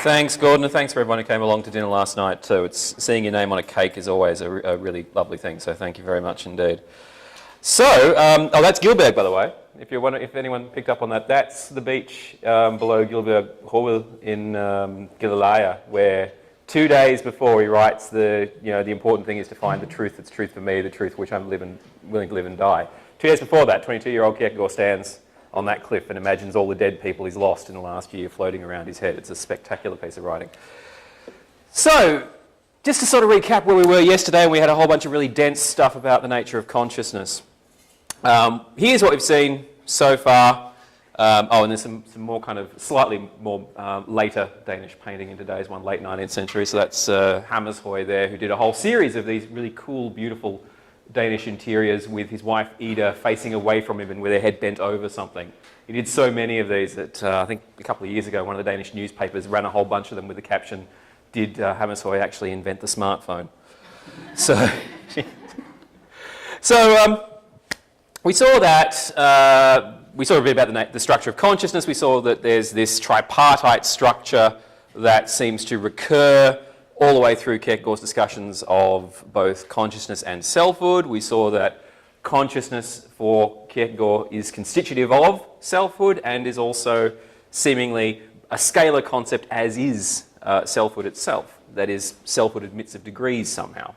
Thanks, Gordon, and thanks for everyone who came along to dinner last night too. Seeing your name on a cake is always a really lovely thing, so thank you very much indeed. So, oh, that's Gilberg, by the way. If anyone picked up on that, that's the beach below Gilberg Hall in Galilea, where 2 days before he writes the important thing is to find the truth that's truth for me, the truth which I'm willing to live and die. 2 days before that, 22-year-old Kierkegaard stands on that cliff and imagines all the dead people he's lost in the last year floating around his head. It's a spectacular piece of writing. So, just to sort of recap where we were yesterday, we had a whole bunch of really dense stuff about the nature of consciousness. Here's what we've seen so far. And there's some more kind of slightly more later Danish painting in today's one, late 19th century. So that's Hammershøi there, who did a whole series of these really cool, beautiful Danish interiors with his wife Ida facing away from him and with their head bent over something. He did so many of these that I think a couple of years ago one of the Danish newspapers ran a whole bunch of them with the caption, "Did Hammershøi actually invent the smartphone?" So, we saw that, we saw a bit about the structure of consciousness. We saw that there's this tripartite structure that seems to recur all the way through Kierkegaard's discussions of both consciousness and selfhood. We saw that consciousness for Kierkegaard is constitutive of selfhood and is also seemingly a scalar concept, as is selfhood itself. That is, selfhood admits of degrees somehow.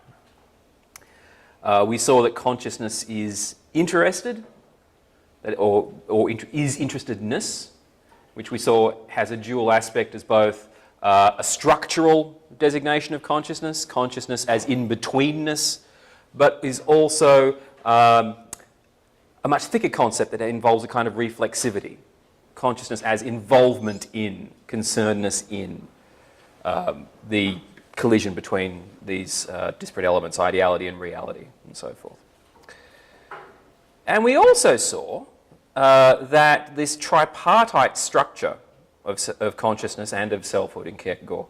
We saw that consciousness is interested, or is interestedness, which we saw has a dual aspect as both a structural designation of consciousness, consciousness as in-betweenness, but is also a much thicker concept that involves a kind of reflexivity. Consciousness as involvement in, concernedness in the collision between these disparate elements, ideality and reality, and so forth. And we also saw that this tripartite structure of consciousness and of selfhood in Kierkegaard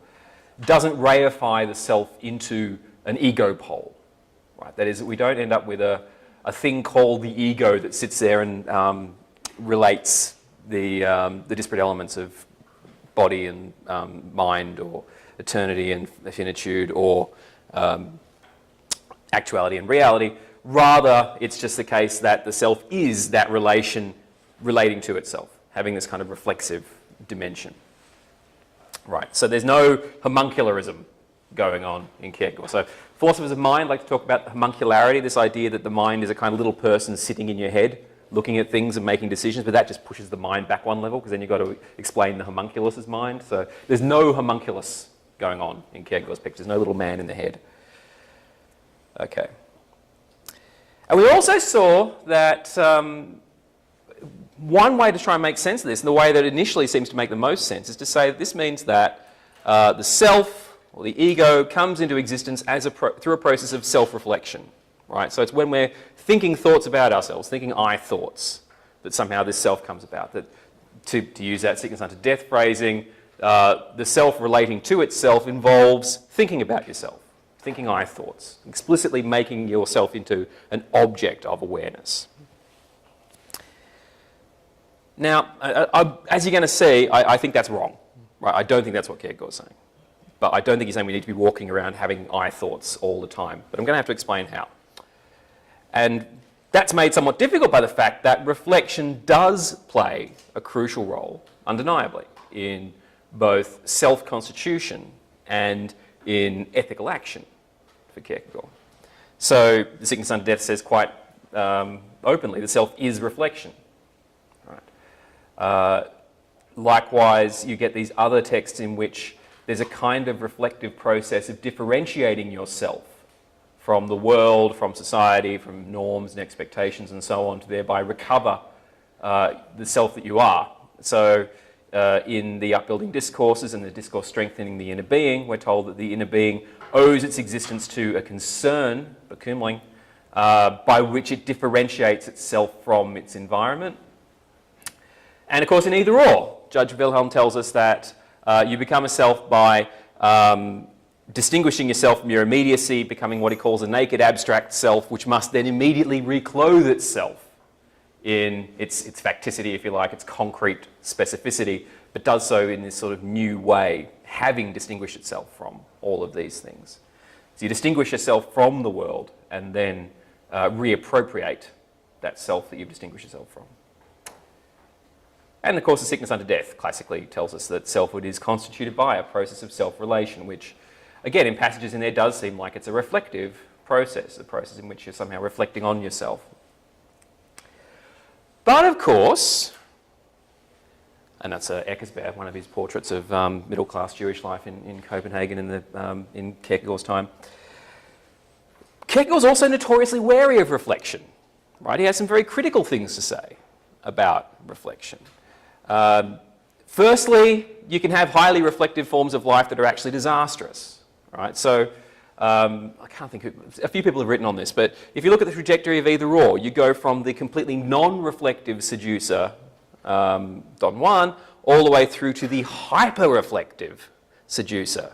doesn't reify the self into an ego pole. Right? That is, that we don't end up with a thing called the ego that sits there and relates the disparate elements of body and mind, or eternity and finitude, or actuality and reality. Rather, it's just the case that the self is that relation relating to itself, having this kind of reflexive dimension. Right, so there's no homuncularism going on in Kierkegaard. So philosophers of mind like to talk about homuncularity, this idea that the mind is a kind of little person sitting in your head, looking at things and making decisions, but that just pushes the mind back one level, because then you've got to explain the homunculus's mind. So there's no homunculus going on in Kierkegaard's pictures, no little man in the head. Okay. And we also saw that one way to try and make sense of this, and the way that initially seems to make the most sense, is to say that this means that the self, or the ego, comes into existence as through a process of self-reflection. Right? So it's when we're thinking thoughts about ourselves, thinking I thoughts, that somehow this self comes about. That, to use that sickness unto death phrasing, the self relating to itself involves thinking about yourself, thinking I thoughts, explicitly making yourself into an object of awareness. Now, as you're going to see, I think that's wrong. Right? I don't think that's what Kierkegaard's saying. But I don't think he's saying we need to be walking around having I thoughts all the time. But I'm going to have to explain how. And that's made somewhat difficult by the fact that reflection does play a crucial role, undeniably, in both self-constitution and in ethical action for Kierkegaard. So the Sickness Unto Death says quite openly, the self is reflection. Right? Likewise, you get these other texts in which there's a kind of reflective process of differentiating yourself from the world, from society, from norms and expectations and so on, to thereby recover the self that you are. So in the Upbuilding Discourses and the Discourse Strengthening the Inner Being, we're told that the inner being owes its existence to a concern, Bekymring, by which it differentiates itself from its environment. And of course in either or, Judge Wilhelm tells us that you become a self by distinguishing yourself from your immediacy, becoming what he calls a naked abstract self, which must then immediately reclothe itself in its facticity, if you like, its concrete specificity, but does so in this sort of new way, having distinguished itself from all of these things. So you distinguish yourself from the world and then reappropriate that self that you've distinguished yourself from. And of course, the sickness unto death classically tells us that selfhood is constituted by a process of self-relation, which, again, in passages in there does seem like it's a reflective process, a process in which you're somehow reflecting on yourself. But of course, and that's Eckersberg, one of his portraits of middle-class Jewish life in Copenhagen in Kierkegaard's time. Kierkegaard's also notoriously wary of reflection, right? He has some very critical things to say about reflection. Firstly, you can have highly reflective forms of life that are actually disastrous, right? So, I can't think of, a few people have written on this, but if you look at the trajectory of either or, you go from the completely non-reflective seducer, Don Juan, all the way through to the hyper-reflective seducer,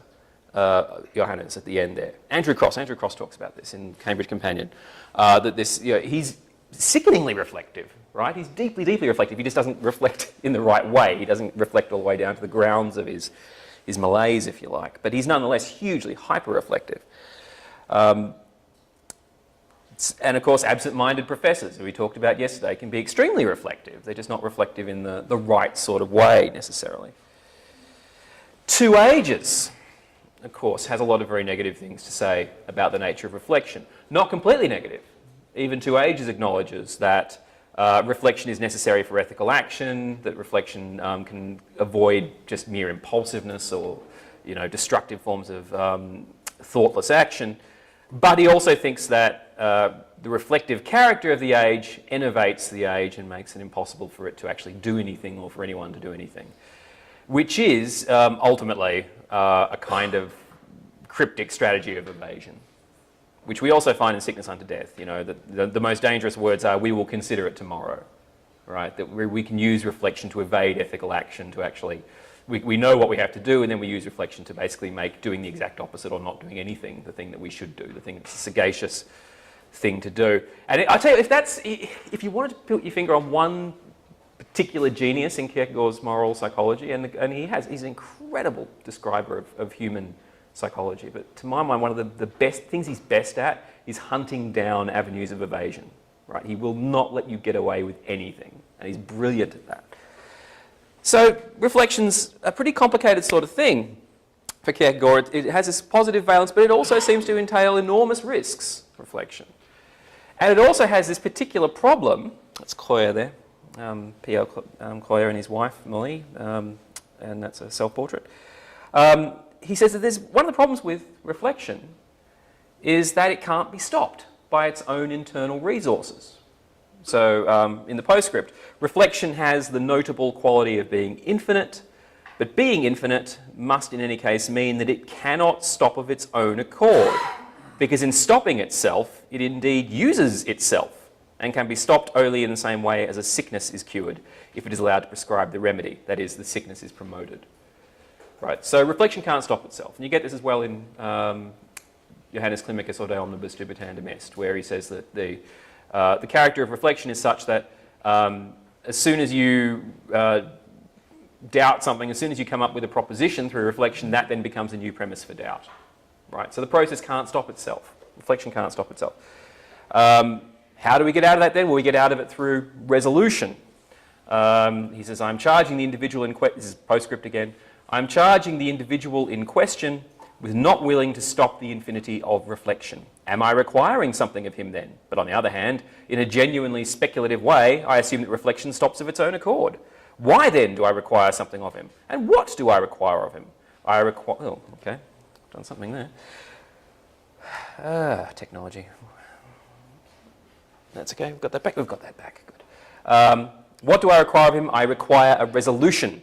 Johannes, at the end there. Andrew Cross talks about this in Cambridge Companion, that this, he's sickeningly reflective, right? He's deeply, deeply reflective. He just doesn't reflect in the right way. He doesn't reflect all the way down to the grounds of his malaise, if you like. But he's nonetheless hugely hyper-reflective. And of course, absent-minded professors, who we talked about yesterday, can be extremely reflective. They're just not reflective in the right sort of way, necessarily. Two Ages, of course, has a lot of very negative things to say about the nature of reflection. Not completely negative. Even Two Ages acknowledges that reflection is necessary for ethical action, that reflection can avoid just mere impulsiveness or, destructive forms of thoughtless action. But he also thinks that the reflective character of the age enervates the age and makes it impossible for it to actually do anything or for anyone to do anything, which is ultimately a kind of cryptic strategy of evasion, which we also find in Sickness Unto Death. The most dangerous words are, "we will consider it tomorrow," right? That we can use reflection to evade ethical action, to actually, we know what we have to do, and then we use reflection to basically make doing the exact opposite or not doing anything the thing that we should do, the thing that's a sagacious thing to do. And I tell you, if you wanted to put your finger on one particular genius in Kierkegaard's moral psychology, and he's an incredible describer of human psychology, but to my mind, one of the best things he's best at is hunting down avenues of evasion, right? He will not let you get away with anything, and he's brilliant at that. So reflection's a pretty complicated sort of thing for Kierkegaard. It has this positive valence, but it also seems to entail enormous risks, reflection. And it also has this particular problem. That's Koyer there, P.L. Koyer and his wife, Malie, and that's a self-portrait. He says that there's one of the problems with reflection is that it can't be stopped by its own internal resources. So in the postscript, reflection has the notable quality of being infinite, but being infinite must in any case mean that it cannot stop of its own accord, because in stopping itself, it indeed uses itself and can be stopped only in the same way as a sickness is cured if it is allowed to prescribe the remedy, that is, the sickness is promoted. Right, so reflection can't stop itself. And you get this as well in Johannes Climacus Ode Omnibus Dubitandum Est, where he says that the character of reflection is such that as soon as you doubt something, as soon as you come up with a proposition through reflection, that then becomes a new premise for doubt. Right, so the process can't stop itself. Reflection can't stop itself. How do we get out of that then? Well, we get out of it through resolution. He says, I'm charging the individual in question, this is postscript again, I'm charging the individual in question with not willing to stop the infinity of reflection. Am I requiring something of him then? But on the other hand, in a genuinely speculative way, I assume that reflection stops of its own accord. Why then do I require something of him? And what do I require of him? I require, oh, okay, done something there. Technology. That's okay, we've got that back, good. What do I require of him? I require a resolution.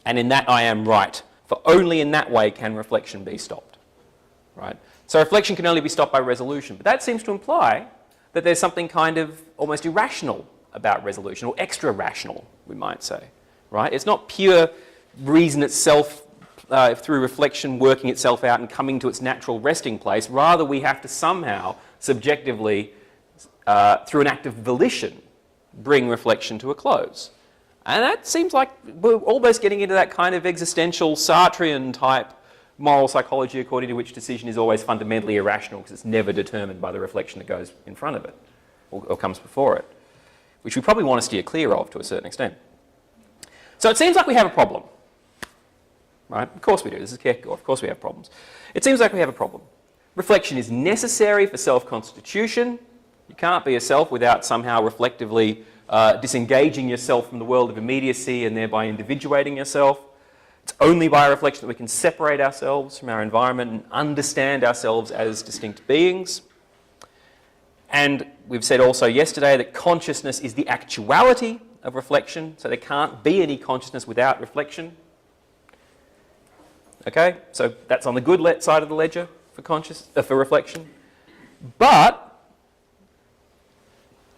And in that I am right, for only in that way can reflection be stopped, right? So reflection can only be stopped by resolution, but that seems to imply that there's something kind of almost irrational about resolution, or extra rational, we might say, right? It's not pure reason itself through reflection working itself out and coming to its natural resting place. Rather, we have to somehow, subjectively, through an act of volition, bring reflection to a close. And that seems like we're almost getting into that kind of existential Sartrean type moral psychology according to which decision is always fundamentally irrational because it's never determined by the reflection that goes in front of it or comes before it, which we probably want to steer clear of to a certain extent. So it seems like we have a problem, right? Of course we do. This is Kierkegaard. Of course we have problems. It seems like we have a problem. Reflection is necessary for self-constitution. You can't be a self without somehow reflectively disengaging yourself from the world of immediacy and thereby individuating yourself. It's only by reflection that we can separate ourselves from our environment and understand ourselves as distinct beings. And we've said also yesterday that consciousness is the actuality of reflection, so there can't be any consciousness without reflection. Okay, so that's on the good side of the ledger for reflection. But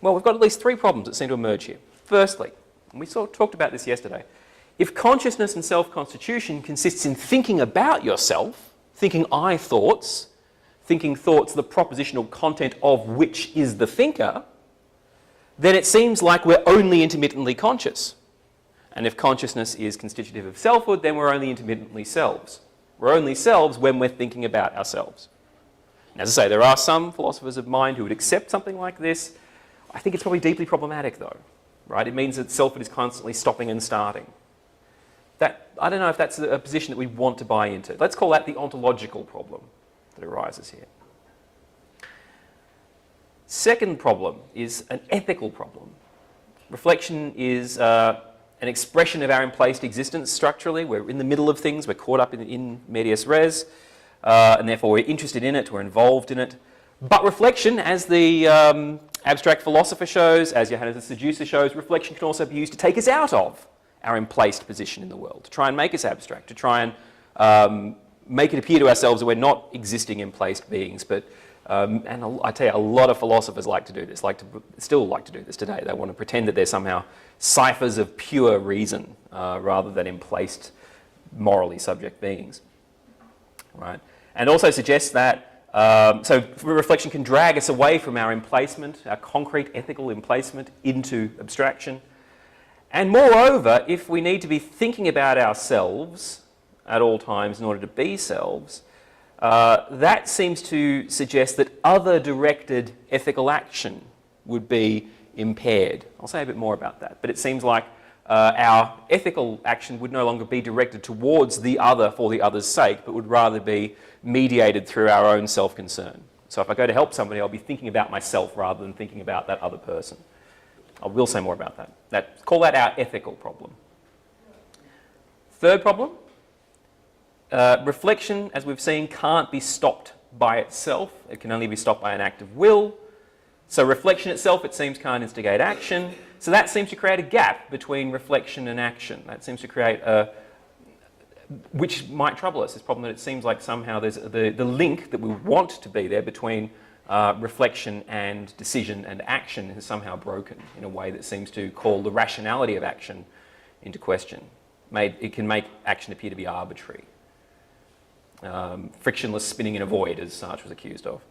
well, we've got at least three problems that seem to emerge here. Firstly, and we sort of talked about this yesterday, if consciousness and self-constitution consists in thinking about yourself, thinking I thoughts, thinking thoughts the propositional content of which is the thinker, then it seems like we're only intermittently conscious. And if consciousness is constitutive of selfhood, then we're only intermittently selves. We're only selves when we're thinking about ourselves. And as I say, there are some philosophers of mind who would accept something like this. I think it's probably deeply problematic though, right? It means that selfhood is constantly stopping and starting. I don't know if that's a position that we want to buy into. Let's call that the ontological problem that arises here. Second problem is an ethical problem. Reflection is an expression of our emplaced existence structurally. We're in the middle of things, we're caught up in medias res, and therefore we're interested in it, we're involved in it. But reflection, as the abstract philosopher shows, as Johannes the Seducer shows, reflection can also be used to take us out of our emplaced position in the world, to try and make us abstract, to try and make it appear to ourselves that we're not existing emplaced beings. But and I tell you, a lot of philosophers like to do this, still like to do this today. They want to pretend that they're somehow ciphers of pure reason rather than emplaced morally subject beings, right? And also suggests that so reflection can drag us away from our emplacement, our concrete ethical emplacement, into abstraction. And moreover, if we need to be thinking about ourselves at all times in order to be selves, that seems to suggest that other directed ethical action would be impaired. I'll say a bit more about that. But it seems like our ethical action would no longer be directed towards the other for the other's sake, but would rather be mediated through our own self-concern. So if I go to help somebody, I'll be thinking about myself rather than thinking about that other person. I will say more about that. Call that our ethical problem. Third problem, reflection, as we've seen, can't be stopped by itself. It can only be stopped by an act of will. So reflection itself, it seems, can't instigate action. So that seems to create a gap between reflection and action. That seems to create which might trouble us, this problem that it seems like somehow there's the link that we want to be there between reflection and decision and action is somehow broken in a way that seems to call the rationality of action into question. It can make action appear to be arbitrary. Frictionless spinning in a void, as Sartre was accused of.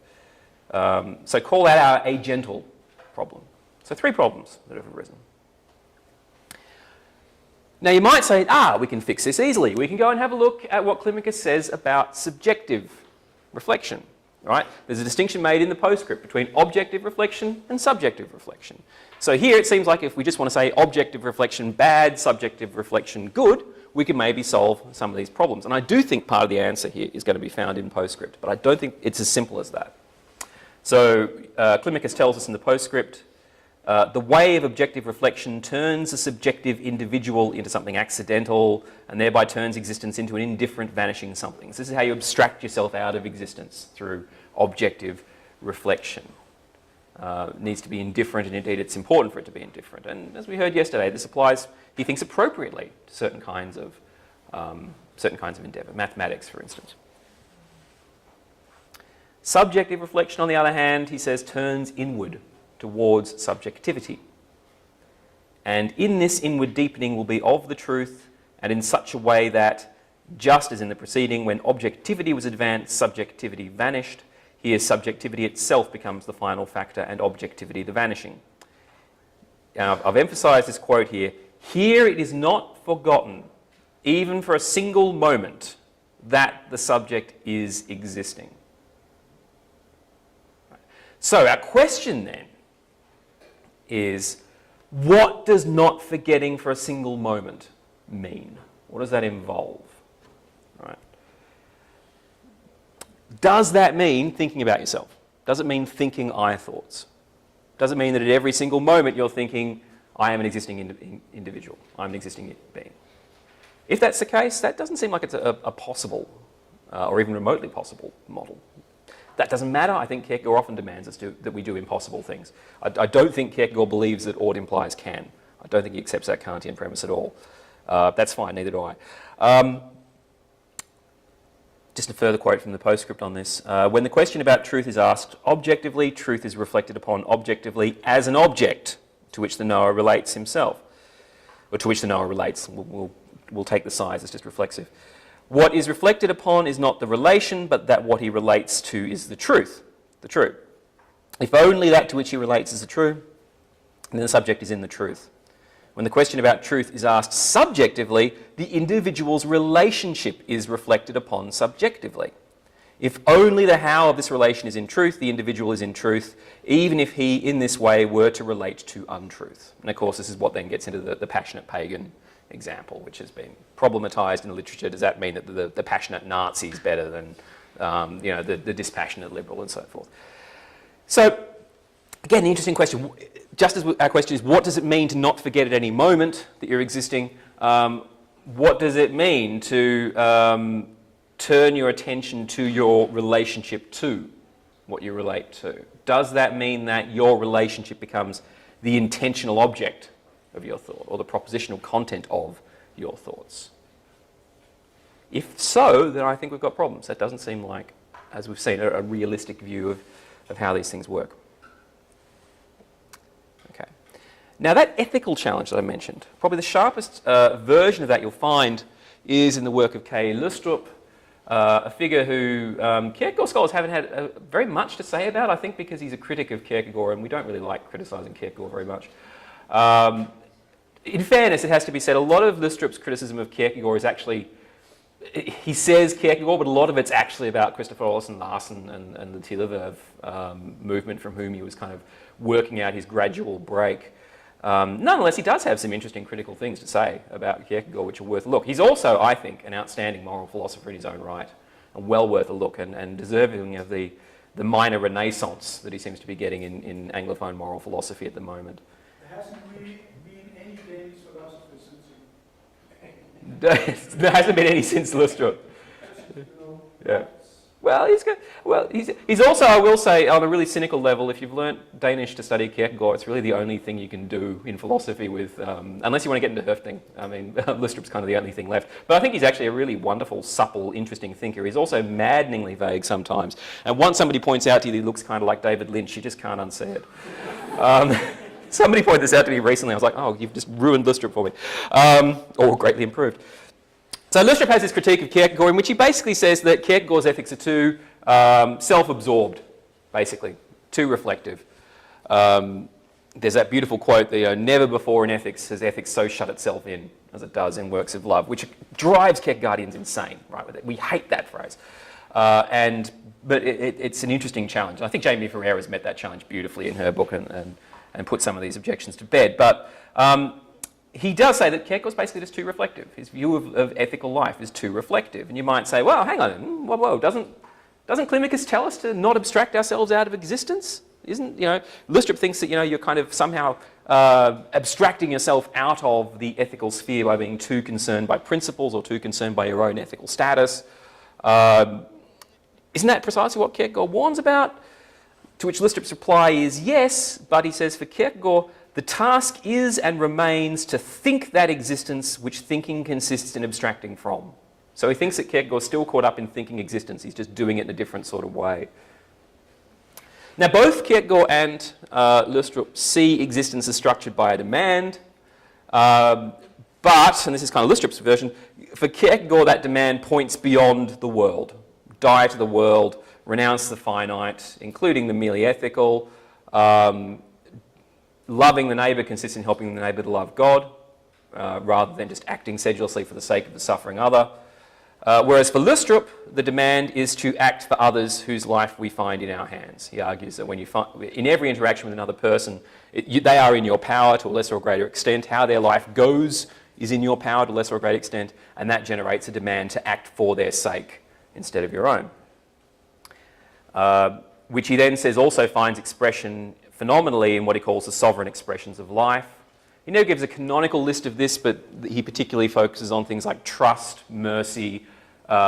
So call that our agental problem. So three problems that have arisen. Now you might say, we can fix this easily. We can go and have a look at what Climacus says about subjective reflection. Right? There's a distinction made in the postscript between objective reflection and subjective reflection. So here it seems like if we just want to say objective reflection bad, subjective reflection good, we can maybe solve some of these problems. And I do think part of the answer here is going to be found in postscript, but I don't think it's as simple as that. So Climacus tells us in the postscript, the way of objective reflection turns a subjective individual into something accidental and thereby turns existence into an indifferent vanishing something. So this is how you abstract yourself out of existence, through objective reflection. It needs to be indifferent, and indeed it's important for it to be indifferent. And as we heard yesterday, this applies, he thinks, appropriately to certain kinds of endeavour, mathematics for instance. Subjective reflection, on the other hand, he says, turns inward towards subjectivity. And in this inward deepening will be of the truth, and in such a way that, just as in the preceding, when objectivity was advanced, subjectivity vanished, here subjectivity itself becomes the final factor and objectivity the vanishing. I've emphasized this quote here, here it is not forgotten, even for a single moment, that the subject is existing. So our question then is, what does not forgetting for a single moment mean? What does that involve? Right. Does that mean thinking about yourself? Does it mean thinking I thoughts? Does it mean that at every single moment you're thinking, I am an existing individual, I'm an existing being? If that's the case, that doesn't seem like it's a possible or even remotely possible model. That doesn't matter. I think Kierkegaard often demands us that we do impossible things. I don't think Kierkegaard believes that ought implies can. I don't think he accepts that Kantian premise at all. That's fine, neither do I. Just a further quote from the postscript on this. When the question about truth is asked objectively, truth is reflected upon objectively as an object to which the knower relates himself, or to which the knower relates. We'll take the size, it's just reflexive. What is reflected upon is not the relation, but that what he relates to is the truth, the true. If only that to which he relates is the true, then the subject is in the truth. When the question about truth is asked subjectively, the individual's relationship is reflected upon subjectively. If only the how of this relation is in truth, the individual is in truth, even if he, in this way, were to relate to untruth. And of course, this is what then gets into the passionate pagan example, which has been problematized in the literature. Does that mean that the passionate Nazi is better than the dispassionate liberal and so forth? So, again, the interesting question, just as our question is, what does it mean to not forget at any moment that you're existing? What does it mean to turn your attention to your relationship to what you relate to? Does that mean that your relationship becomes the intentional object of your thought, or the propositional content of your thoughts? If so, then I think we've got problems. That doesn't seem like, as we've seen, a realistic view of how these things work. Okay. Now that ethical challenge that I mentioned, probably the sharpest version of that you'll find is in the work of K. Lustrup, a figure who Kierkegaard scholars haven't had very much to say about, I think because he's a critic of Kierkegaard, and we don't really like criticising Kierkegaard very much. In fairness, it has to be said, a lot of Lustrup's criticism of Kierkegaard is actually, he says Kierkegaard, but a lot of it's actually about Christopher Olsen Larsen and the Tilleverv movement, from whom he was kind of working out his gradual break. Nonetheless, he does have some interesting critical things to say about Kierkegaard, which are worth a look. He's also, I think, an outstanding moral philosopher in his own right, and well worth a look, and deserving of the minor renaissance that he seems to be getting in Anglophone moral philosophy at the moment. There hasn't really been any Danish philosopher since There hasn't been any since Lustrup. Yeah. Well, he's also, I will say, on a really cynical level, if you've learnt Danish to study Kierkegaard, it's really the only thing you can do in philosophy with, unless you want to get into Höfting. I mean, Lustrup's kind of the only thing left. But I think he's actually a really wonderful, supple, interesting thinker. He's also maddeningly vague sometimes. And once somebody points out to you that he looks kind of like David Lynch, you just can't unsay it. Somebody pointed this out to me recently. I was like, oh, you've just ruined Lustrup for me. Or greatly improved. So Lustrup has this critique of Kierkegaard in which he basically says that Kierkegaard's ethics are too self-absorbed, basically, too reflective. There's that beautiful quote that never before in ethics has ethics so shut itself in as it does in works of love, which drives Kierkegaardians insane, right? We hate that phrase. But it's an interesting challenge. I think Jamie Ferreira's met that challenge beautifully in her book and put some of these objections to bed. But he does say that Kierkegaard's basically just too reflective. His view of ethical life is too reflective. And you might say, well, hang on, whoa, doesn't Climacus tell us to not abstract ourselves out of existence? Lustrup thinks that, you're kind of somehow abstracting yourself out of the ethical sphere by being too concerned by principles or too concerned by your own ethical status. Isn't that precisely what Kierkegaard warns about? To which Lustrup's reply is yes, but he says for Kierkegaard, the task is and remains to think that existence which thinking consists in abstracting from. So he thinks that Kierkegaard's still caught up in thinking existence, he's just doing it in a different sort of way. Now both Kierkegaard and Lustrup see existence as structured by a demand, but, and this is kind of Lustrup's version, for Kierkegaard that demand points beyond the world. Die to the world, renounce the finite, including the merely ethical, loving the neighbour consists in helping the neighbour to love God, rather than just acting sedulously for the sake of the suffering other. Whereas for Lustrup, the demand is to act for others whose life we find in our hands. He argues that when you find, in every interaction with another person, they are in your power to a lesser or greater extent. How their life goes is in your power to a lesser or greater extent, and that generates a demand to act for their sake instead of your own. Which he then says also finds expression phenomenally in what he calls the sovereign expressions of life. He never gives a canonical list of this, but he particularly focuses on things like trust, mercy,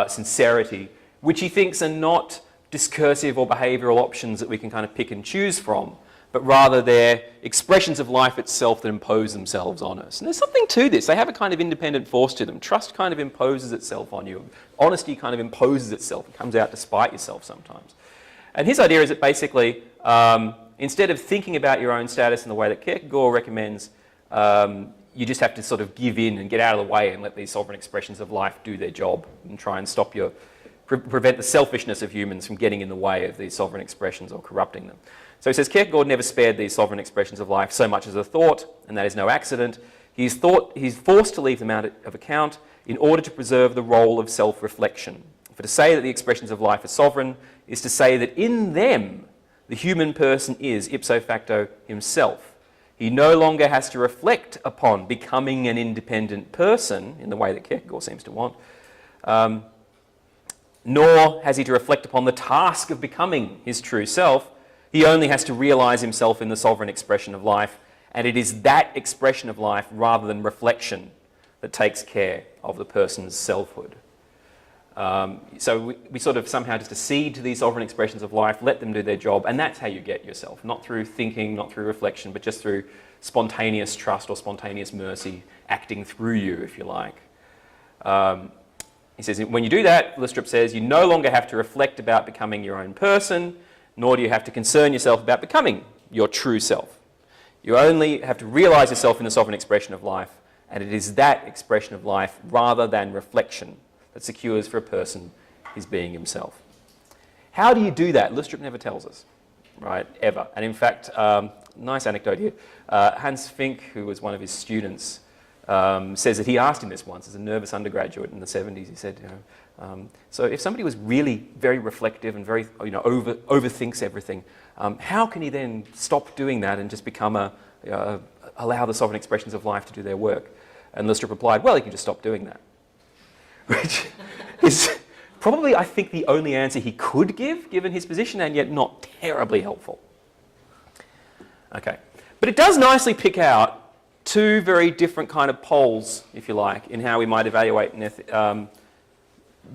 sincerity, which he thinks are not discursive or behavioural options that we can kind of pick and choose from, but rather they're expressions of life itself that impose themselves on us. And there's something to this. They have a kind of independent force to them. Trust kind of imposes itself on you. Honesty kind of imposes itself. It comes out despite yourself sometimes. And his idea is that basically, instead of thinking about your own status in the way that Kierkegaard recommends, you just have to sort of give in and get out of the way and let these sovereign expressions of life do their job and try and stop prevent the selfishness of humans from getting in the way of these sovereign expressions or corrupting them. So he says Kierkegaard never spared these sovereign expressions of life so much as a thought, and that is no accident. He's forced to leave them out of account in order to preserve the role of self-reflection. For to say that the expressions of life are sovereign is to say that in them the human person is ipso facto himself. He no longer has to reflect upon becoming an independent person in the way that Kierkegaard seems to want, nor has he to reflect upon the task of becoming his true self. He only has to realise himself in the sovereign expression of life, and it is that expression of life rather than reflection that takes care of the person's selfhood. So we sort of somehow just accede to these sovereign expressions of life, let them do their job, and that's how you get yourself. Not through thinking, not through reflection, but just through spontaneous trust or spontaneous mercy acting through you, if you like. He says, when you do that, Lustrup says, you no longer have to reflect about becoming your own person, nor do you have to concern yourself about becoming your true self. You only have to realise yourself in the sovereign expression of life, and it is that expression of life rather than reflection that secures for a person his being himself. How do you do that? Lustrup never tells us, right, ever. And in fact, nice anecdote here, Hans Fink, who was one of his students, says that he asked him this once as a nervous undergraduate in the 70s. He said, so if somebody was really very reflective and very, overthinks everything, how can he then stop doing that and just become allow the sovereign expressions of life to do their work? And Lustrup replied, well, he can just stop doing that. Which is probably, I think, the only answer he could give, given his position, and yet not terribly helpful. Okay, but it does nicely pick out two very different kind of poles, if you like, in how we might evaluate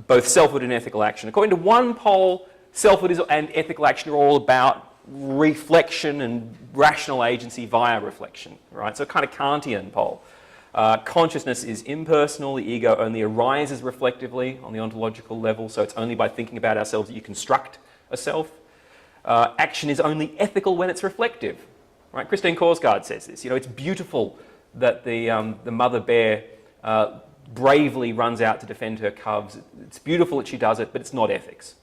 both selfhood and ethical action. According to one pole, selfhood and ethical action are all about reflection and rational agency via reflection, right? So kind of Kantian pole. Consciousness is impersonal, the ego only arises reflectively on the ontological level, so it's only by thinking about ourselves that you construct a self. Action is only ethical when it's reflective, right? Christine Korsgaard says this. It's beautiful that the mother bear bravely runs out to defend her cubs. It's beautiful that she does it, but it's not ethics.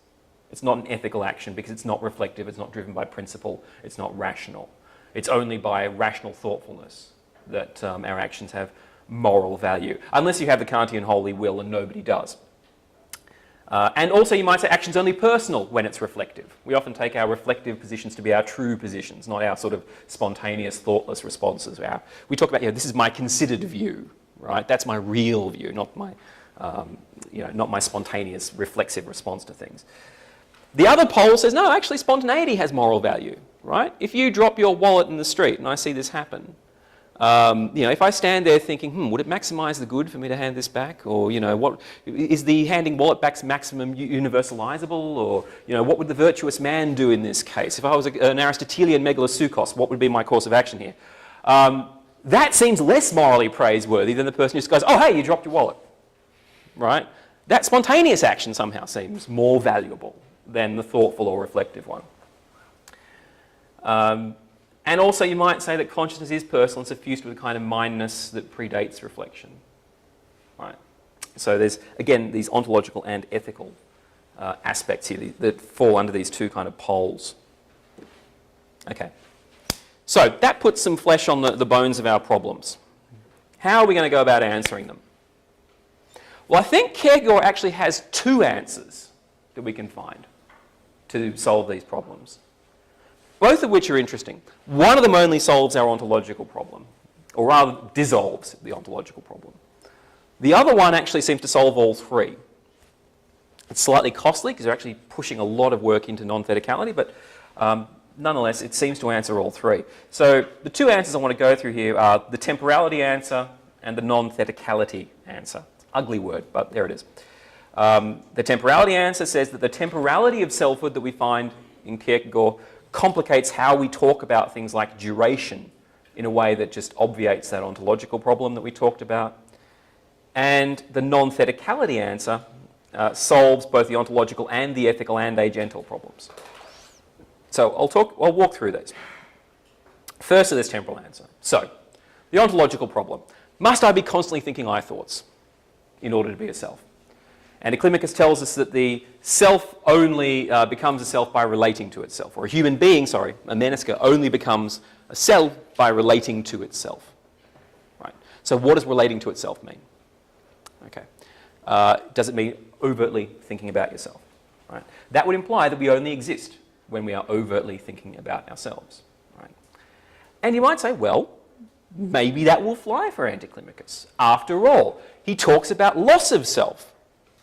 It's not an ethical action because it's not reflective, it's not driven by principle, it's not rational. It's only by rational thoughtfulness that our actions have moral value, unless you have the Kantian holy will, and nobody does. And also you might say action's only personal when it's reflective. We often take our reflective positions to be our true positions, not our sort of spontaneous, thoughtless responses. We talk about, this is my considered view, right? That's my real view, not my, not my spontaneous, reflexive response to things. The other pole says, no, actually spontaneity has moral value, right? If you drop your wallet in the street, and I see this happen, if I stand there thinking, would it maximise the good for me to hand this back? Or, what is the handing wallet back maximum universalisable? Or, what would the virtuous man do in this case? If I was an Aristotelian megalosuchos, what would be my course of action here? That seems less morally praiseworthy than the person who just goes, oh, hey, you dropped your wallet, right? That spontaneous action somehow seems more valuable than the thoughtful or reflective one. And also you might say that consciousness is personal and suffused with a kind of mindness that predates reflection. Right? So there's, again, these ontological and ethical aspects here that fall under these two kind of poles. Okay. So that puts some flesh on the bones of our problems. How are we going to go about answering them? Well, I think Kierkegaard actually has two answers that we can find to solve these problems, both of which are interesting. One of them only solves our ontological problem, or rather dissolves the ontological problem. The other one actually seems to solve all three. It's slightly costly because they're actually pushing a lot of work into non-theticality, but nonetheless, it seems to answer all three. So the two answers I want to go through here are the temporality answer and the non-theticality answer. Ugly word, but there it is. The temporality answer says that the temporality of selfhood that we find in Kierkegaard complicates how we talk about things like duration in a way that just obviates that ontological problem that we talked about. And the non-theticality answer solves both the ontological and the ethical and agental problems. So I'll walk through these. First, to this temporal answer. So, the ontological problem. Must I be constantly thinking I thoughts in order to be a self? And Climacus tells us that the self only becomes a self by relating to itself, or a human being, sorry, a Menisca, only becomes a self by relating to itself. Right. So what does relating to itself mean? Okay. Does it mean overtly thinking about yourself? Right. That would imply that we only exist when we are overtly thinking about ourselves. Right. And you might say, well, maybe that will fly for Anticlimacus. After all, he talks about loss of self.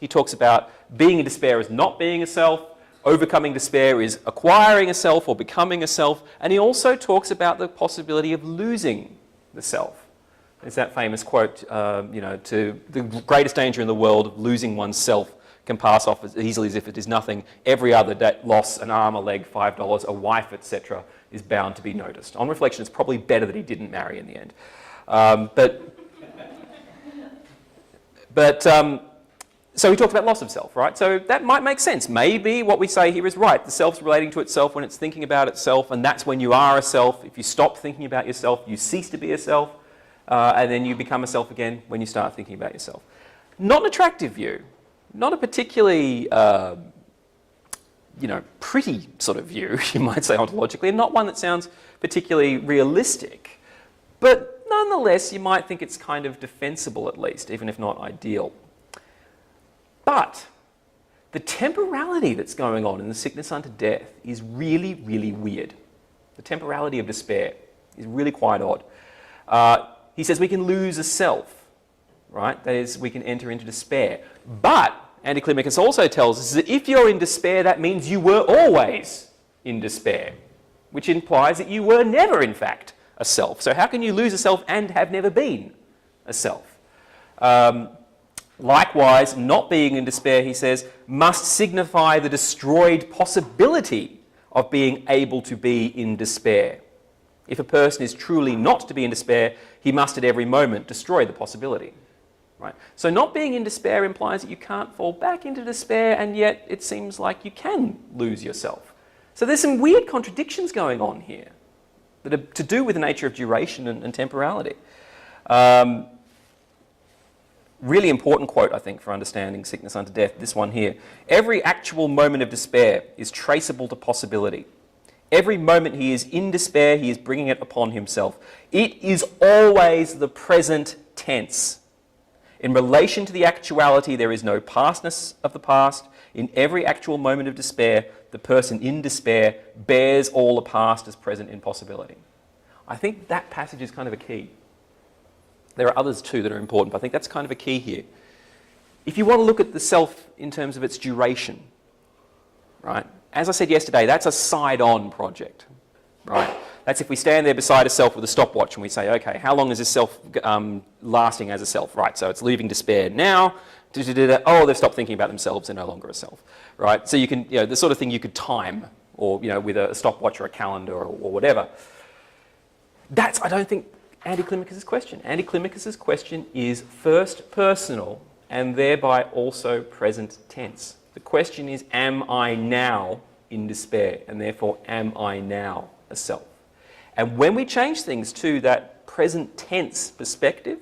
He talks about being in despair as not being a self, overcoming despair is acquiring a self or becoming a self, and he also talks about the possibility of losing the self. There's that famous quote, to the greatest danger in the world of losing oneself can pass off as easily as if it is nothing. Every other loss, an arm, a leg, $5, a wife, etc., is bound to be noticed. On reflection, it's probably better that he didn't marry in the end. So he talks about loss of self, right? So that might make sense. Maybe what we say here is right. The self's relating to itself when it's thinking about itself, and that's when you are a self. If you stop thinking about yourself, you cease to be a self, and then you become a self again when you start thinking about yourself. Not an attractive view. Not a particularly, pretty sort of view, you might say ontologically, and not one that sounds particularly realistic. But nonetheless, you might think it's kind of defensible at least, even if not ideal. But the temporality that's going on in the sickness unto death is really, really weird. The temporality of despair is really quite odd. He says we can lose a self, right? That is, we can enter into despair. But Anticlimacus also tells us that if you're in despair, that means you were always in despair, which implies that you were never, in fact, a self. So how can you lose a self and have never been a self? Likewise, not being in despair, he says, must signify the destroyed possibility of being able to be in despair. If a person is truly not to be in despair, he must at every moment destroy the possibility. Right? So not being in despair implies that you can't fall back into despair, and yet it seems like you can lose yourself. So there's some weird contradictions going on here that are to do with the nature of duration and temporality. Really important quote, I think, for understanding sickness unto death, this one here. Every actual moment of despair is traceable to possibility. Every moment he is in despair, he is bringing it upon himself. It is always the present tense. In relation to the actuality, there is no pastness of the past. In every actual moment of despair, the person in despair bears all the past as present in possibility. I think that passage is kind of a key. There are others too that are important, but I think that's kind of a key here. If you want to look at the self in terms of its duration, right? As I said yesterday, that's a side-on project, right? That's if we stand there beside a self with a stopwatch and we say, okay, how long is this self lasting as a self? Right, so it's leaving despair now. Oh, they've stopped thinking about themselves, they're no longer a self, right? So you can, the sort of thing you could time, or, with a stopwatch or a calendar or whatever. That's, I don't think, Anticlimacus' question. Anticlimacus' question is first personal and thereby also present tense. The question is, am I now in despair? And therefore, am I now a self? And when we change things to that present tense perspective,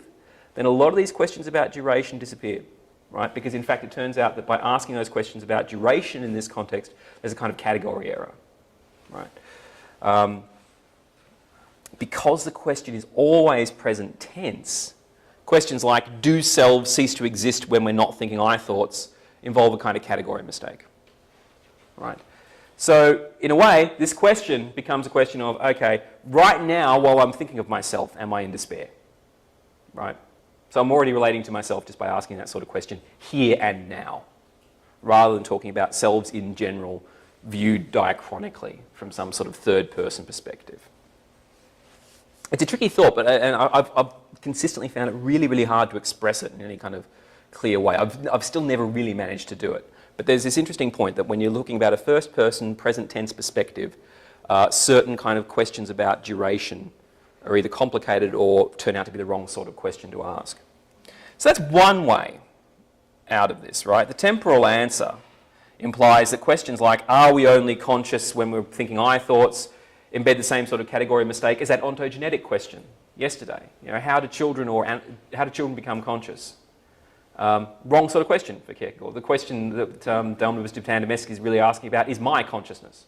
then a lot of these questions about duration disappear, right? Because in fact, it turns out that by asking those questions about duration in this context, there's a kind of category error, right? because the question is always present tense, questions like, do selves cease to exist when we're not thinking I thoughts, involve a kind of category mistake, right? So in a way, this question becomes a question of, okay, right now while I'm thinking of myself, am I in despair, right? So I'm already relating to myself just by asking that sort of question here and now, rather than talking about selves in general viewed diachronically from some sort of third-person perspective. It's a tricky thought, but I've consistently found it really, really hard to express it in any kind of clear way. I've still never really managed to do it. But there's this interesting point that when you're looking about a first-person, present-tense perspective, certain kind of questions about duration are either complicated or turn out to be the wrong sort of question to ask. So that's one way out of this, right? The temporal answer implies that questions like, are we only conscious when we're thinking I thoughts, embed the same sort of category mistake as that ontogenetic question yesterday. You know, how do children become conscious? Wrong sort of question for Kierkegaard. The question that De Omnibus Dictandum is really asking about is my consciousness.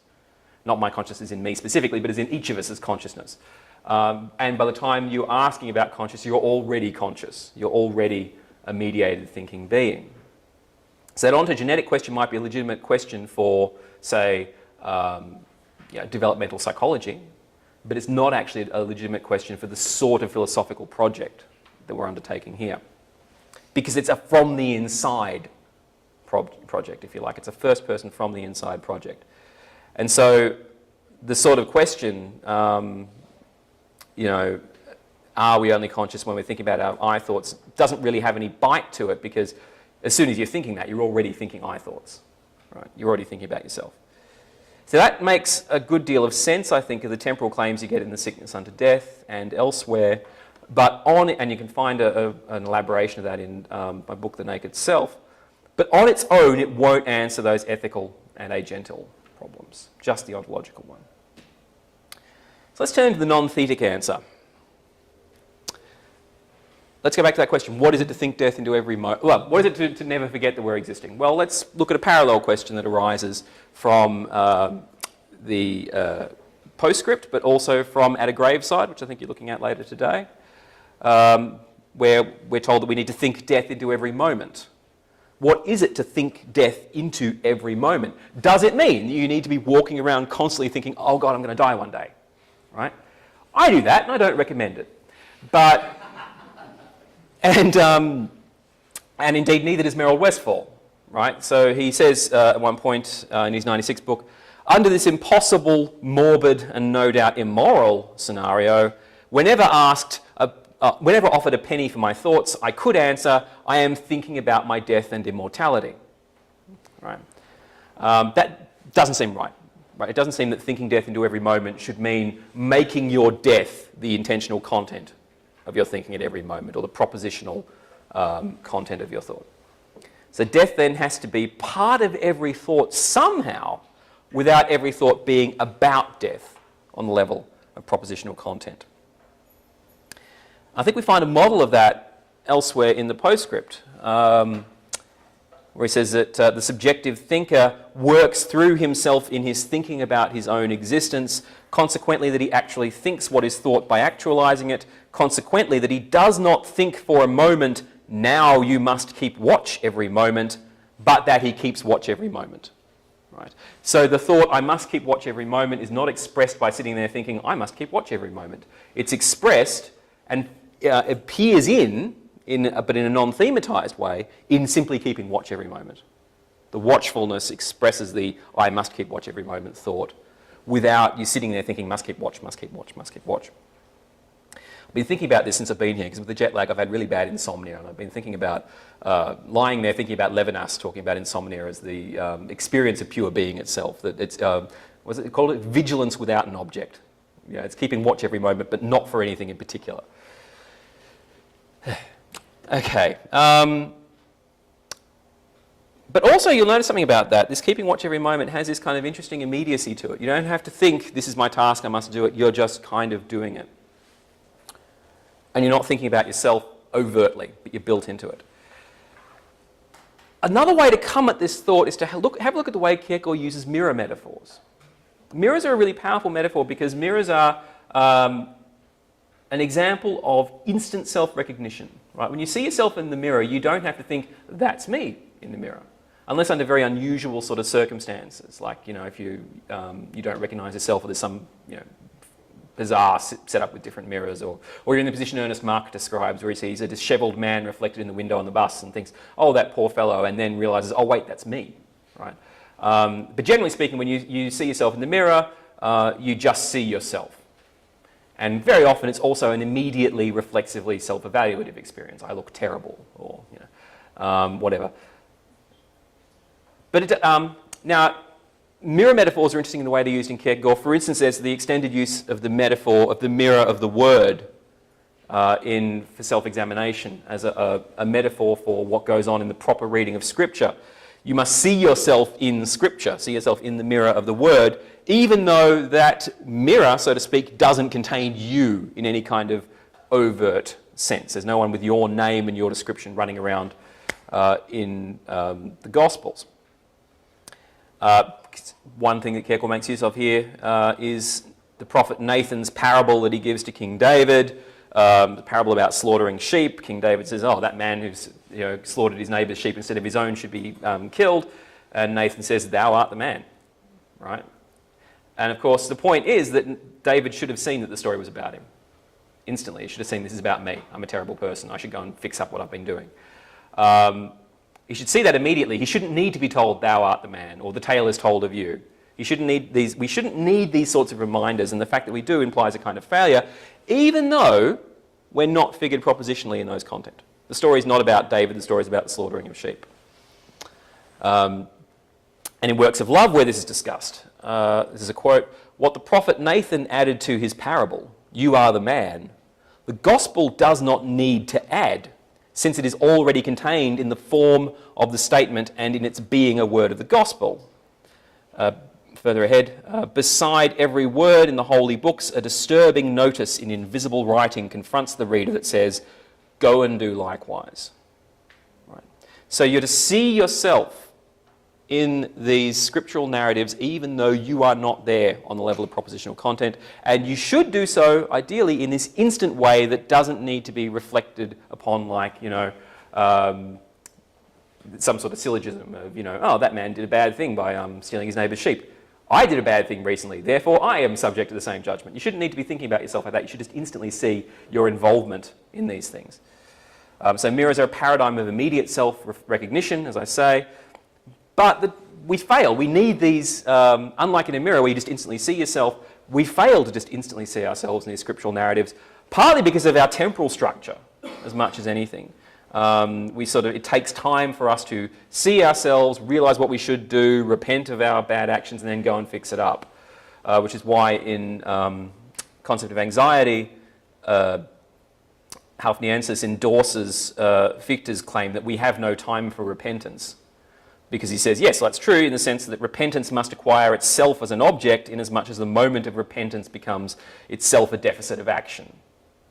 Not my consciousness in me specifically, but as in each of us as consciousness. And by the time you're asking about conscious, you're already conscious. You're already a mediated thinking being. So that ontogenetic question might be a legitimate question for, say, developmental psychology, but it's not actually a legitimate question for the sort of philosophical project that we're undertaking here. Because it's a from the inside project, if you like. It's a first person from the inside project. And so the sort of question, are we only conscious when we're thinking about our I thoughts, doesn't really have any bite to it, because as soon as you're thinking that, you're already thinking I thoughts, right? You're already thinking about yourself. So that makes a good deal of sense, I think, of the temporal claims you get in The Sickness Unto Death and elsewhere. But and you can find an elaboration of that in my book, The Naked Self. But on its own, it won't answer those ethical and agental problems, just the ontological one. So let's turn to the non-thetic answer. Let's go back to that question. What is it to think death into every moment? Well, what is it to never forget that we're existing? Well, let's look at a parallel question that arises from the postscript, but also from At a Graveside, which I think you're looking at later today, where we're told that we need to think death into every moment. What is it to think death into every moment? Does it mean that you need to be walking around constantly thinking, oh God, I'm going to die one day, right? I do that, and I don't recommend it. But... And indeed, neither does Merrill Westphal, right? So he says at one point in his 96 book, under this impossible, morbid, and no doubt immoral scenario, whenever offered a penny for my thoughts, I could answer, I am thinking about my death and immortality, right? That doesn't seem right. Right? It doesn't seem that thinking death into every moment should mean making your death the intentional content of your thinking at every moment, or the propositional content of your thought. So death then has to be part of every thought somehow, without every thought being about death on the level of propositional content. I think we find a model of that elsewhere in the postscript, where he says that the subjective thinker works through himself in his thinking about his own existence, consequently that he actually thinks what is thought by actualizing it, consequently that he does not think for a moment, now you must keep watch every moment, but that he keeps watch every moment. Right? So the thought, I must keep watch every moment, is not expressed by sitting there thinking, I must keep watch every moment. It's expressed and appears but in a non-thematized way, in simply keeping watch every moment. The watchfulness expresses the I must keep watch every moment thought, without you sitting there thinking, must keep watch, must keep watch, must keep watch. I've been thinking about this since I've been here, because with the jet lag I've had really bad insomnia, and I've been thinking about, lying there thinking about Levinas talking about insomnia as the experience of pure being itself, that it's, was it called it? Vigilance without an object. You know, it's keeping watch every moment, but not for anything in particular. Okay. But also you'll notice something about that. This keeping watch every moment has this kind of interesting immediacy to it. You don't have to think, this is my task, I must do it. You're just kind of doing it. And you're not thinking about yourself overtly, but you're built into it. Another way to come at this thought is to have a look at the way Kierkegaard uses mirror metaphors. Mirrors are a really powerful metaphor because mirrors are an example of instant self-recognition, right? When you see yourself in the mirror, you don't have to think, that's me in the mirror. Unless under very unusual sort of circumstances, like, if you don't recognize yourself, or there's some, bizarre setup with different mirrors, or you're in the position Ernest Mach describes, where he sees a disheveled man reflected in the window on the bus and thinks, oh, that poor fellow, and then realizes, oh, wait, that's me, right? But generally speaking, when you see yourself in the mirror, you just see yourself. And very often it's also an immediately reflexively self-evaluative experience. I look terrible, or whatever. But now, mirror metaphors are interesting in the way they're used in Kierkegaard. For instance, there's the extended use of the metaphor of the mirror of the word for self-examination as a metaphor for what goes on in the proper reading of Scripture. You must see yourself in Scripture, see yourself in the mirror of the Word, even though that mirror, so to speak, doesn't contain you in any kind of overt sense. There's no one with your name and your description running around in the Gospels. One thing that Kierkegaard makes use of here is the prophet Nathan's parable that he gives to King David, the parable about slaughtering sheep. King David says, oh, that man who's slaughtered his neighbour's sheep instead of his own should be killed. And Nathan says, thou art the man, right? And of course, the point is that David should have seen that the story was about him. Instantly, he should have seen, this is about me. I'm a terrible person. I should go and fix up what I've been doing. He should see that immediately. He shouldn't need to be told, thou art the man, or the tale is told of you. We shouldn't need these sorts of reminders, and the fact that we do implies a kind of failure, even though we're not figured propositionally in those content. The story is not about David, the story is about the slaughtering of sheep. And in works of love where this is discussed, this is a quote, what the prophet Nathan added to his parable, you are the man, the gospel does not need to add, since it is already contained in the form of the statement and in its being a word of the gospel. Further ahead, beside every word in the holy books, a disturbing notice in invisible writing confronts the reader that says, go and do likewise. Right. So you're to see yourself in these scriptural narratives, even though you are not there on the level of propositional content, and you should do so, ideally, in this instant way that doesn't need to be reflected upon, like, some sort of syllogism of, oh, that man did a bad thing by stealing his neighbour's sheep. I did a bad thing recently, therefore I am subject to the same judgment. You shouldn't need to be thinking about yourself like that. You should just instantly see your involvement in these things. So mirrors are a paradigm of immediate self-recognition, as I say. But we fail. We need these, unlike in a mirror where you just instantly see yourself, we fail to just instantly see ourselves in these scriptural narratives, partly because of our temporal structure, as much as anything. It takes time for us to see ourselves, realise what we should do, repent of our bad actions, and then go and fix it up. Which is why in Concept of Anxiety, Halfniensis endorses Fichte's claim that we have no time for repentance. Because he says, yes, that's true in the sense that repentance must acquire itself as an object inasmuch as the moment of repentance becomes itself a deficit of action.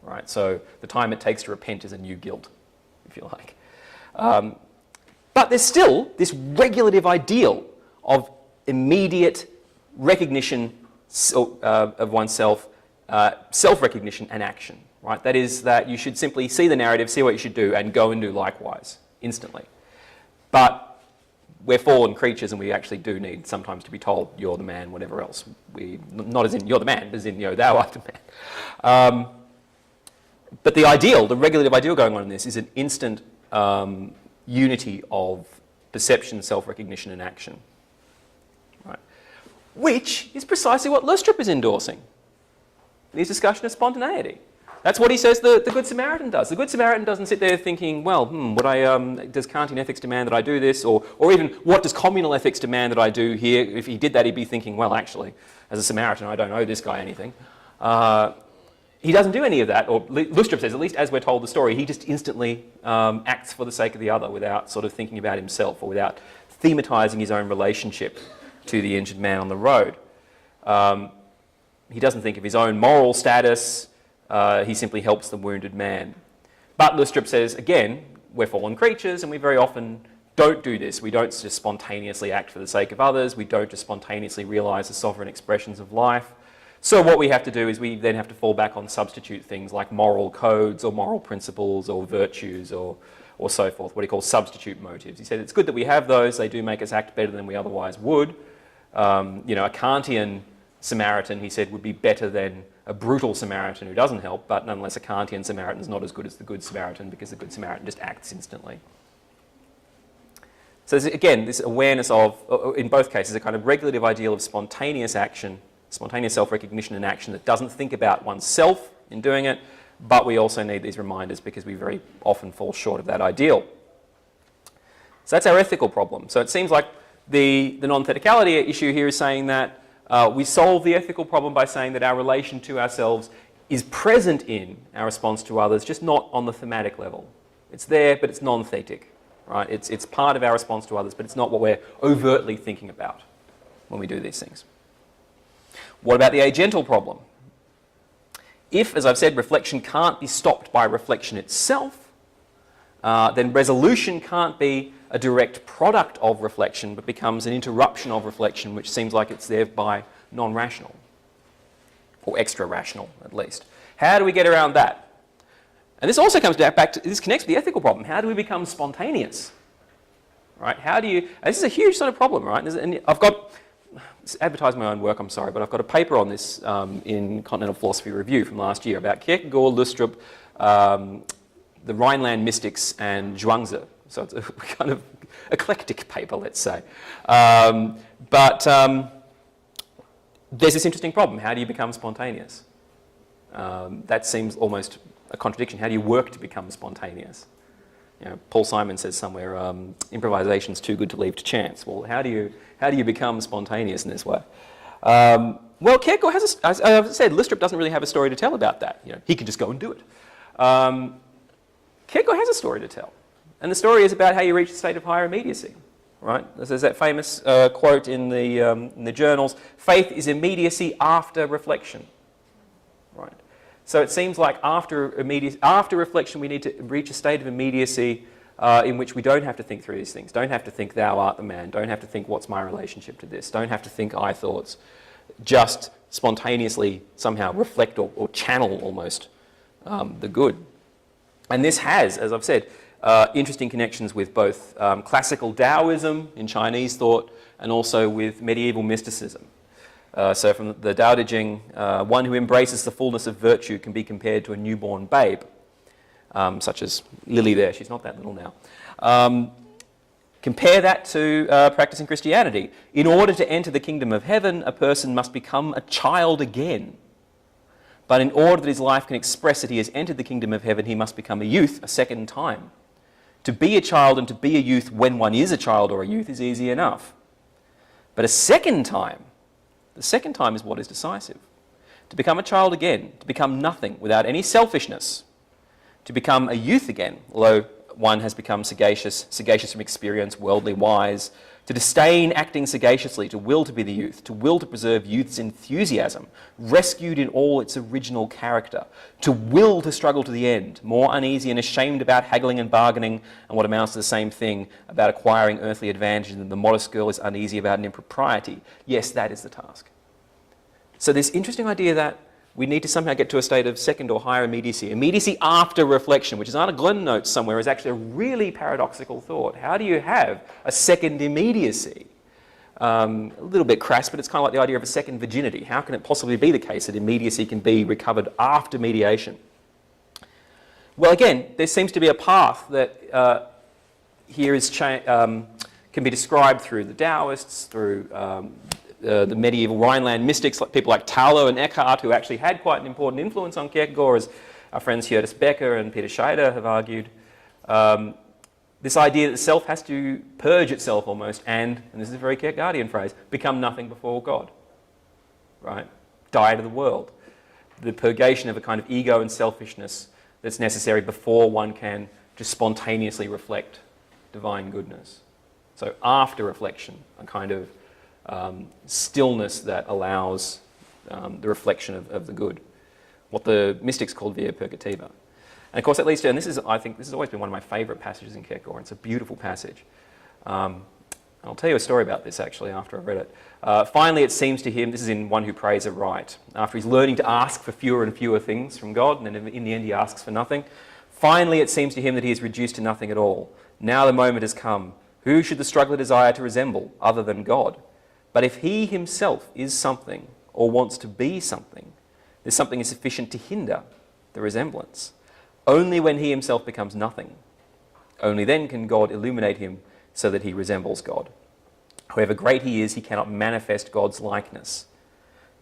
Right? So the time it takes to repent is a new guilt, if you like. But there's still this regulative ideal of immediate recognition of oneself, self-recognition and action. Right? That is that you should simply see the narrative, see what you should do, and go and do likewise, instantly. But we're fallen creatures and we actually do need sometimes to be told, you're the man, whatever else. Not as in you're the man, but as in, thou art the man. But the ideal, the regulative ideal going on in this is an instant unity of perception, self-recognition and action. Right? Which is precisely what Lustrup is endorsing in his discussion of spontaneity. That's what he says the Good Samaritan does. The Good Samaritan doesn't sit there thinking, well, does Kantian ethics demand that I do this? Or even, what does communal ethics demand that I do here? If he did that, he'd be thinking, well, actually, as a Samaritan, I don't owe this guy anything. He doesn't do any of that, or Lustrup says, at least as we're told the story, he just instantly acts for the sake of the other without sort of thinking about himself or without thematising his own relationship to the injured man on the road. He doesn't think of his own moral status. He simply helps the wounded man. But Lustrup says, again, we're fallen creatures and we very often don't do this. We don't just spontaneously act for the sake of others. We don't just spontaneously realise the sovereign expressions of life. So what we have to do is we then have to fall back on substitute things like moral codes or moral principles or virtues or so forth, what he calls substitute motives. He said it's good that we have those. They do make us act better than we otherwise would. A Kantian Samaritan, he said, would be better than a brutal Samaritan who doesn't help, but nonetheless a Kantian Samaritan is not as good as the Good Samaritan because the Good Samaritan just acts instantly. So again, this awareness of, in both cases, a kind of regulative ideal of spontaneous action, spontaneous self-recognition and action that doesn't think about oneself in doing it, but we also need these reminders because we very often fall short of that ideal. So that's our ethical problem. So it seems like the non-theticality issue here is saying that we solve the ethical problem by saying that our relation to ourselves is present in our response to others, just not on the thematic level. It's there, but it's non-thetic, right? It's part of our response to others, but it's not what we're overtly thinking about when we do these things. What about the agental problem? If, as I've said, reflection can't be stopped by reflection itself, then resolution can't be a direct product of reflection, but becomes an interruption of reflection, which seems like it's thereby non-rational, or extra-rational, at least. How do we get around that? And this also comes back to, this connects with the ethical problem. How do we become spontaneous? Right? How do you, and this is a huge sort of problem, right? And I've got, advertise my own work, I'm sorry, but I've got a paper on this in Continental Philosophy Review from last year about Kierkegaard, Lustrup, the Rhineland mystics, and Zhuangzi. So it's a kind of eclectic paper, let's say. But there's this interesting problem. How do you become spontaneous? That seems almost a contradiction. How do you work to become spontaneous? You know, Paul Simon says somewhere, improvisation's too good to leave to chance. Well, how do you become spontaneous in this way? Well, Kierkegaard has, as I said, Lustrup doesn't really have a story to tell about that. You know, he can just go and do it. Kierkegaard has a story to tell. And the story is about how you reach a state of higher immediacy, right? There's that famous quote in the journals, faith is immediacy after reflection, right? So it seems like after reflection we need to reach a state of immediacy in which we don't have to think through these things, don't have to think thou art the man, don't have to think what's my relationship to this, don't have to think I thoughts, just spontaneously somehow reflect or channel almost the good. And this has, as I've said, interesting connections with both classical Taoism in Chinese thought and also with medieval mysticism. So from the Tao Te Ching, one who embraces the fullness of virtue can be compared to a newborn babe, such as Lily there. She's not that little now. Compare that to practicing Christianity. In order to enter the kingdom of heaven, a person must become a child again. But in order that his life can express that he has entered the kingdom of heaven, he must become a youth a second time. To be a child and to be a youth when one is a child or a youth is easy enough. But a second time, the second time is what is decisive. To become a child again, to become nothing without any selfishness, to become a youth again, although one has become sagacious from experience, worldly wise, to disdain acting sagaciously, to will to be the youth, to will to preserve youth's enthusiasm, rescued in all its original character, to will to struggle to the end, more uneasy and ashamed about haggling and bargaining, and what amounts to the same thing, about acquiring earthly advantage than the modest girl is uneasy about an impropriety. Yes, that is the task. So this interesting idea that we need to somehow get to a state of second or higher immediacy. Immediacy after reflection, which is on a Glenn note somewhere, is actually a really paradoxical thought. How do you have a second immediacy? A little bit crass, but it's kind of like the idea of a second virginity. How can it possibly be the case that immediacy can be recovered after mediation? Well, again, there seems to be a path that here is can be described through the Taoists, through the medieval Rhineland mystics, like people like Tauler and Eckhart, who actually had quite an important influence on Kierkegaard, as our friends Hjördis Becker and Peter Scheider have argued. This idea that the self has to purge itself almost and this is a very Kierkegaardian phrase, become nothing before God, right? Die to the world. The purgation of a kind of ego and selfishness that's necessary before one can just spontaneously reflect divine goodness. So after reflection, a kind of stillness that allows the reflection of the good, what the mystics called via purgativa. And of course that leads to, and this is, I think, this has always been one of my favourite passages in Kierkegaard. It's a beautiful passage. I'll tell you a story about this actually after I've read it. Finally, it seems to him, this is in One Who Prays Aright, after he's learning to ask for fewer and fewer things from God, and then in the end he asks for nothing. Finally, it seems to him that he is reduced to nothing at all. Now the moment has come. Who should the struggler desire to resemble other than God? But if he himself is something or wants to be something, there's something sufficient to hinder the resemblance. Only when he himself becomes nothing, only then can God illuminate him so that he resembles God. However great he is, he cannot manifest God's likeness.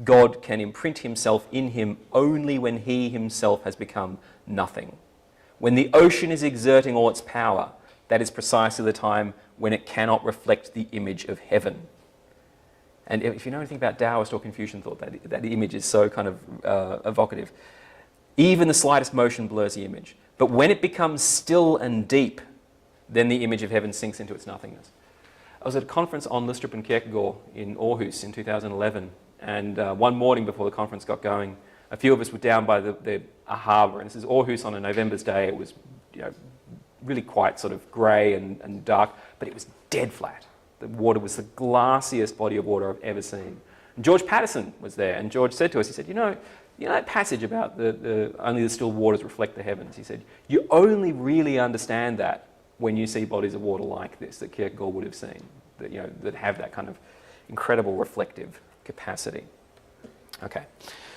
God can imprint himself in him only when he himself has become nothing. When the ocean is exerting all its power, that is precisely the time when it cannot reflect the image of heaven. And if you know anything about Taoist or Confucian thought, that image is so kind of evocative. Even the slightest motion blurs the image. But when it becomes still and deep, then the image of heaven sinks into its nothingness. I was at a conference on Lystrup and Kierkegaard in Aarhus in 2011, and one morning before the conference got going, a few of us were down by a harbour, and this is Aarhus on a November's day. It was, really quite sort of grey and dark, but it was dead flat. The water was the glassiest body of water I've ever seen. And George Patterson was there, and George said to us, he said, you know that passage about only the still waters reflect the heavens? He said, you only really understand that when you see bodies of water like this that Kierkegaard would have seen, that have that kind of incredible reflective capacity. Okay,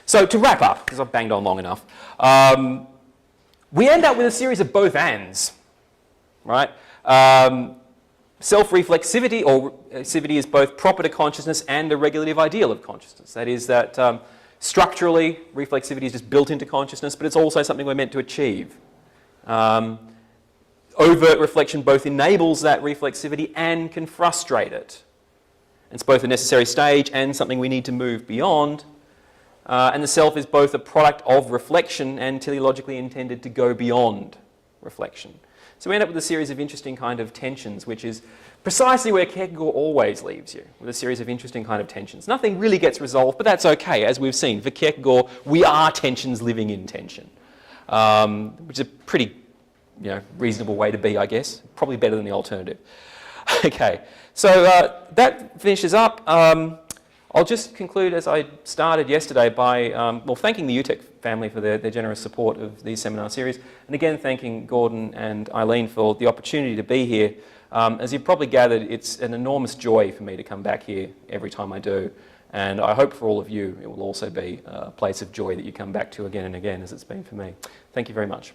so to wrap up, because I've banged on long enough, we end up with a series of both ands, right? Self-reflexivity, or reflexivity, is both proper to consciousness and a regulative ideal of consciousness. That is that structurally, reflexivity is just built into consciousness, but it's also something we're meant to achieve. Overt reflection both enables that reflexivity and can frustrate it. It's both a necessary stage and something we need to move beyond. And the self is both a product of reflection and teleologically intended to go beyond reflection. So we end up with a series of interesting kind of tensions, which is precisely where Kierkegaard always leaves you, with a series of interesting kind of tensions. Nothing really gets resolved, but that's okay. As we've seen, for Kierkegaard, we are tensions living in tension, which is a pretty reasonable way to be, I guess. Probably better than the alternative. Okay, so that finishes up. I'll just conclude as I started yesterday by thanking the Utech family for their generous support of these seminar series, and again thanking Gordon and Eileen for the opportunity to be here. As you've probably gathered, it's an enormous joy for me to come back here every time I do, and I hope for all of you it will also be a place of joy that you come back to again and again, as it's been for me. Thank you very much.